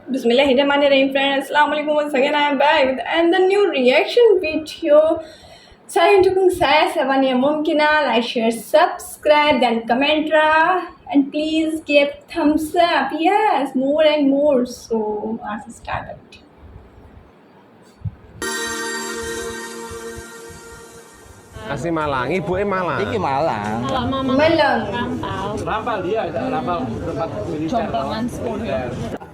Bismillahirrahmanirrahim friends. Assalamualaikum once again. I am back with another new reaction video. Saya dukung saya sebanyak mungkin. Like, share, subscribe dan comment and please give thumbs up. Yes, more and more. So let's start it. Asli Malang, ibuke Malang. Iki Malang. Kalau mama Malang. Rampal Dia ada rampal tempat militer. Jompongan 10.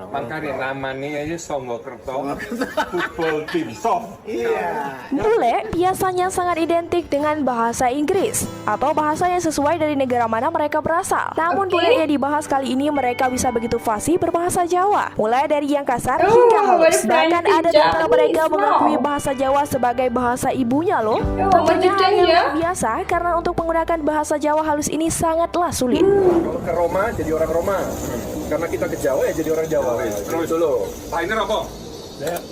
Makanya namanya aja Songgokerto Football Team Soft. Iya. Bule biasanya sangat identik dengan bahasa Inggris atau bahasa yang sesuai dari negara mana mereka berasal. Namun bule yang dibahas kali ini mereka bisa begitu fasih berbahasa Jawa, mulai dari yang kasar hingga halus. Bahkan ada di antara mereka mengakui bahasa Jawa sebagai bahasa ibunya loh. Tentunya hal yang luar biasa karena untuk menggunakan bahasa Jawa halus ini sangatlah sulit. Kalau ke Roma jadi orang Roma. Karena kita ke Jawa ya jadi orang Jawa. Terus dulu. Trainer apa?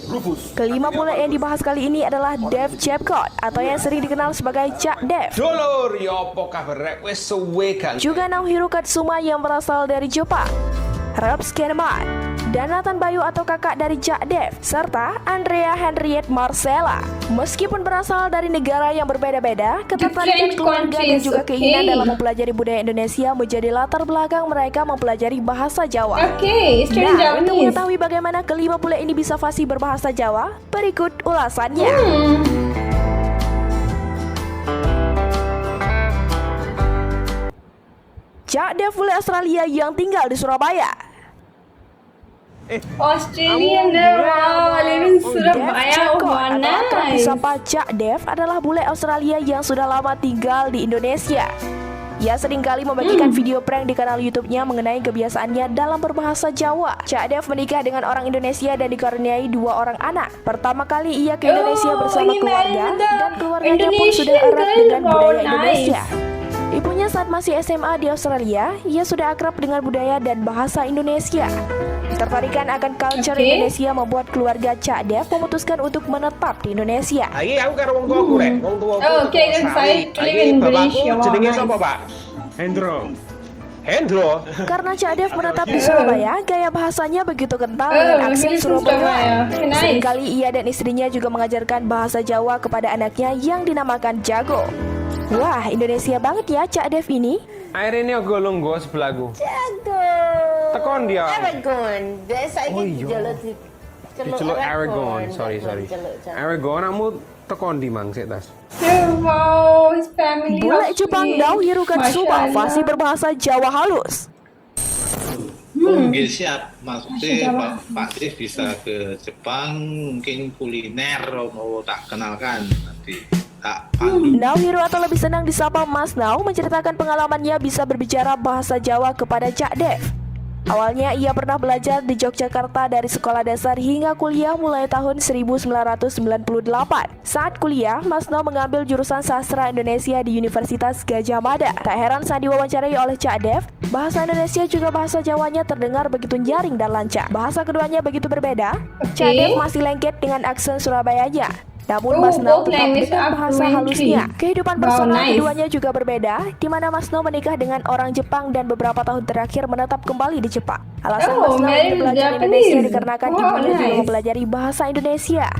Rufus. Kelima bule yang dibahas kali ini adalah Dev Jepcott atau yang sering dikenal sebagai Cak Dev. Dulur, ya apa kabar? Wes suwe kan. Juga Naohiro Katsuma yang berasal dari Jepang, Rep Skeneman, dan Nathan Bayu atau kakak dari Cak Dev, serta Andrea Henriette Marcella. Meskipun berasal dari negara yang berbeda-beda, ketertarikan keluarga dan juga keinginan dalam mempelajari budaya Indonesia menjadi latar belakang mereka mempelajari bahasa Jawa. Nah, untuk mengetahui bagaimana kelima bule ini bisa fasih berbahasa Jawa, berikut ulasannya. Cak Dev bule Australia yang tinggal di Surabaya. Australian wow, live in Surabaya. Oh, Akrab nice. disapa Cak Dev adalah bule Australia yang sudah lama tinggal di Indonesia. Ia seringkali membagikan video prank di kanal YouTube-nya mengenai kebiasaannya dalam berbahasa Jawa. Cak Dev menikah dengan orang Indonesia dan dikaruniai 2 orang anak. Pertama kali ia ke Indonesia bersama keluarga dan keluarganya pun sudah erat dengan budaya Indonesia. Ibunya saat masih SMA di Australia, ia sudah akrab dengan budaya dan bahasa Indonesia. Ketertarikan akan culture Indonesia membuat keluarga Cak Dev memutuskan untuk menetap di Indonesia. Iki aku karo wong tuaku rek, wong tuaku. Okay, then saya live in Indonesia. Jenenge sapa, Pak? Hendro. Hendro. Karena Cak Dev menetap di Surabaya, gaya bahasanya begitu kental dengan aksen Surabaya. Seringkali ia dan istrinya juga mengajarkan bahasa Jawa kepada anaknya yang dinamakan Jago. Wah, Indonesia banget ya Cak Dev ini. Air ini aku lungguh sebelahku. Jago. Tekon dia. Aragon. Biasa iki Diceluk Aragon. Sorry. Aragon kamu tekon di mang sik tas. Wow, his family. Bule Jepang Naohiro Katsuma fasih berbahasa Jawa halus. Mungkin siap, maksudnya Pak Dev bisa ke Jepang, mungkin kuliner mau tak kenalkan nanti. Naohiro atau lebih senang disapa Mas Nau menceritakan pengalamannya bisa berbicara bahasa Jawa kepada Cak Dev. Awalnya ia pernah belajar di Yogyakarta dari sekolah dasar hingga kuliah mulai tahun 1998. Saat kuliah, Mas Nau mengambil jurusan sastra Indonesia di Universitas Gadjah Mada. Tak heran saat diwawancarai oleh Cak Dev, bahasa Indonesia juga bahasa Jawanya terdengar begitu nyaring dan lancar. Bahasa keduanya begitu berbeda. Cak Dev masih lengket dengan aksen Surabayanya. Namun Mas Nau tetap dengan bahasa halusnya. Kehidupan personal keduanya juga berbeda, di mana Mas Nau menikah dengan orang Jepang dan beberapa tahun terakhir menetap kembali di Jepang. Alasan Mas Nau ingin belajar Indonesia dikarenakan ibunya juga mempelajari bahasa Indonesia.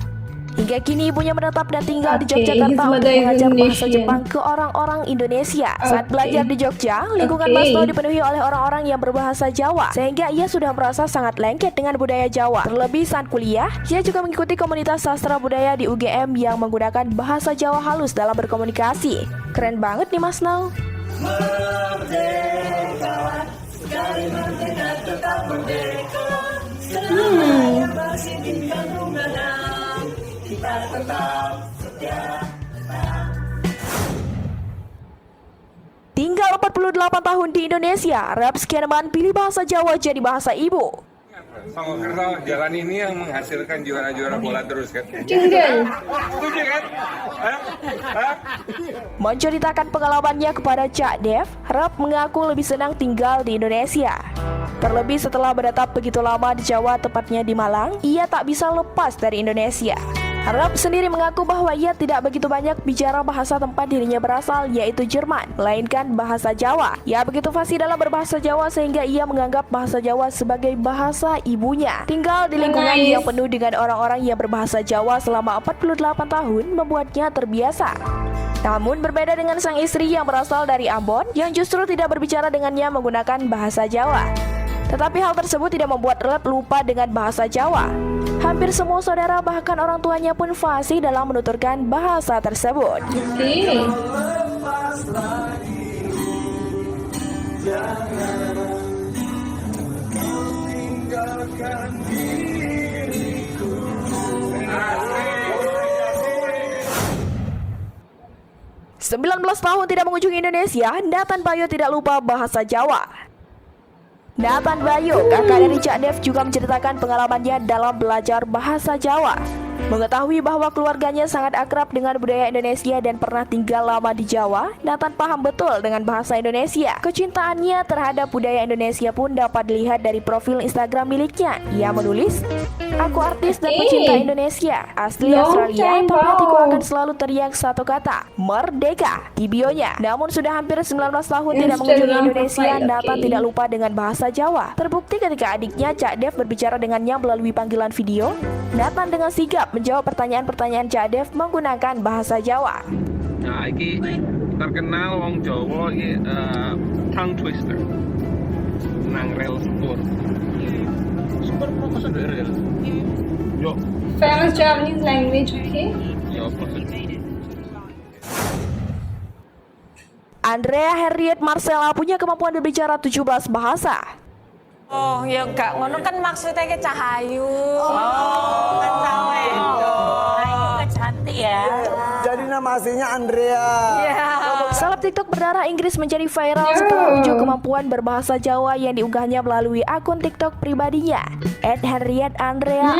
Hingga kini ibunya menetap dan tinggal di Yogyakarta untuk mengajar bahasa Jepang ke orang-orang Indonesia. Saat belajar di Jogja, lingkungan Mas Nau dipenuhi oleh orang-orang yang berbahasa Jawa, sehingga ia sudah merasa sangat lengket dengan budaya Jawa. Terlebih saat kuliah, ia juga mengikuti komunitas sastra budaya di UGM yang menggunakan bahasa Jawa halus dalam berkomunikasi. Keren banget nih Mas Nau. Merdeka, sekali merdeka tetap merdeka. Tinggal 48 tahun di Indonesia, Rep Skeneman pilih bahasa Jawa jadi bahasa ibu. Songgokerto jalan ini yang menghasilkan juara-juara bola terus kan? Tinggal. Setuju kan? Menceritakan pengalamannya kepada Cak Dev, Rep mengaku lebih senang tinggal di Indonesia. Terlebih setelah menetap begitu lama di Jawa, tepatnya di Malang, ia tak bisa lepas dari Indonesia. Arab sendiri mengaku bahwa ia tidak begitu banyak bicara bahasa tempat dirinya berasal, yaitu Jerman, melainkan bahasa Jawa. Ia begitu fasih dalam berbahasa Jawa sehingga ia menganggap bahasa Jawa sebagai bahasa ibunya. Tinggal di lingkungan yang penuh dengan orang-orang yang berbahasa Jawa selama 48 tahun membuatnya terbiasa. Namun berbeda dengan sang istri yang berasal dari Ambon, yang justru tidak berbicara dengannya menggunakan bahasa Jawa. Tetapi hal tersebut tidak membuat Reb lupa dengan bahasa Jawa. Hampir semua saudara bahkan orang tuanya pun fasih dalam menuturkan bahasa tersebut. Oke. Sembilan 19 tahun tidak mengunjungi Indonesia, Nathan Bayu tidak lupa bahasa Jawa. Nathan Bayu, kakak dari Cak Dev, juga menceritakan pengalamannya dalam belajar bahasa Jawa. Mengetahui bahwa keluarganya sangat akrab dengan budaya Indonesia dan pernah tinggal lama di Jawa, Nathan paham betul dengan bahasa Indonesia. Kecintaannya terhadap budaya Indonesia pun dapat dilihat dari profil Instagram miliknya. Ia menulis, "Aku artis dan pecinta Indonesia, asli Australia, tapi hatiku akan selalu teriak satu kata, merdeka," di bionya. Namun sudah hampir 19 tahun tidak mengunjungi Indonesia, Nathan tidak lupa dengan bahasa Jawa. Terbukti ketika adiknya Cak Dev berbicara dengannya melalui panggilan video, Nathan dengan sigap menjawab pertanyaan-pertanyaan Cak Dev menggunakan bahasa Jawa. Nah, iki terkenal wong Jawa iki tongue twister. Nang rel sepur. Sepur fokus ndek rel. Yo, Famous Japanese language, okay? yo fokus. Andrea Henriette Marcella punya kemampuan berbicara 17 bahasa. Oh, ya enggak ngono kan maksudnya ke Cahayu. Kan sawe. Ayo kan cantik ya. Jadi nama aslinya Andrea. Seleb TikTok berdarah Inggris menjadi viral setelah unjuk kemampuan berbahasa Jawa yang diunggahnya melalui akun TikTok pribadinya @henrietteandrea_.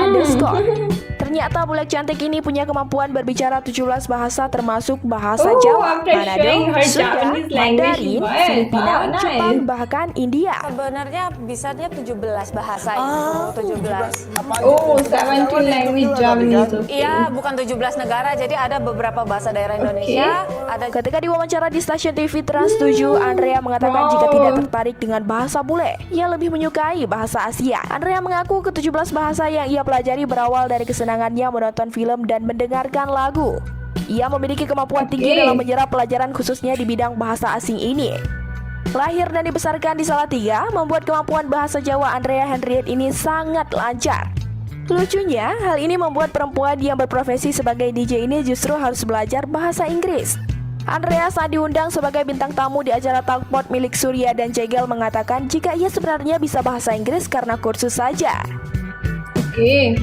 Ternyata budak cantik ini punya kemampuan berbicara 17 bahasa termasuk bahasa Jawa, after Manado, showing her Sunda, Japanese language Mandarin, as well. Filipina, Wow, nice. Jepang, bahkan India. Sebenarnya bisanya 17 bahasa itu, 17. Oh, 17 language Japanese. Okay. Iya, bukan 17 negara, jadi ada beberapa bahasa daerah Indonesia, ada Ketika diwawancara di stasiun TV Trans 7, Andrea mengatakan jika tidak tertarik dengan bahasa bule, ia lebih menyukai bahasa Asia. Andrea mengaku ke-17 bahasa yang ia pelajari berawal dari kesenangannya menonton film dan mendengarkan lagu. Ia memiliki kemampuan tinggi dalam menyerap pelajaran khususnya di bidang bahasa asing ini. Lahir dan dibesarkan di Salatiga, membuat kemampuan bahasa Jawa Andrea Henriette ini sangat lancar. Lucunya, hal ini membuat perempuan yang berprofesi sebagai DJ ini justru harus belajar bahasa Inggris. Andrea saat diundang sebagai bintang tamu di acara Talkpot milik Surya dan Jegel mengatakan jika ia sebenarnya bisa bahasa Inggris karena kursus saja. Okay.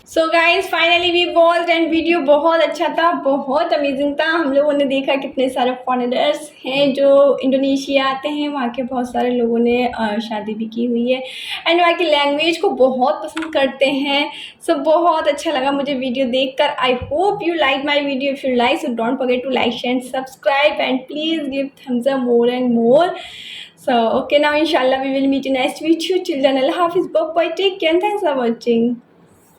So guys finally we watched and video बहुत अच्छा था, बहुत अमेजिंग था। हम लोगों ने देखा कितने सारे फॉरेनर्स हैं जो इंडोनेशिया आते हैं, वहाँ के बहुत सारे लोगों ने शादी भी की हुई है एंड वहाँ की लैंग्वेज को बहुत पसंद करते हैं। सो बहुत अच्छा लगा मुझे वीडियो देखकर। I hope you like my video. If you like so don't forget to like share and subscribe and please give thumbs up more and more. So okay, now inshallah we will meet in next video. Till then, Allah Hafiz, bye bye, take care and thanks for watching.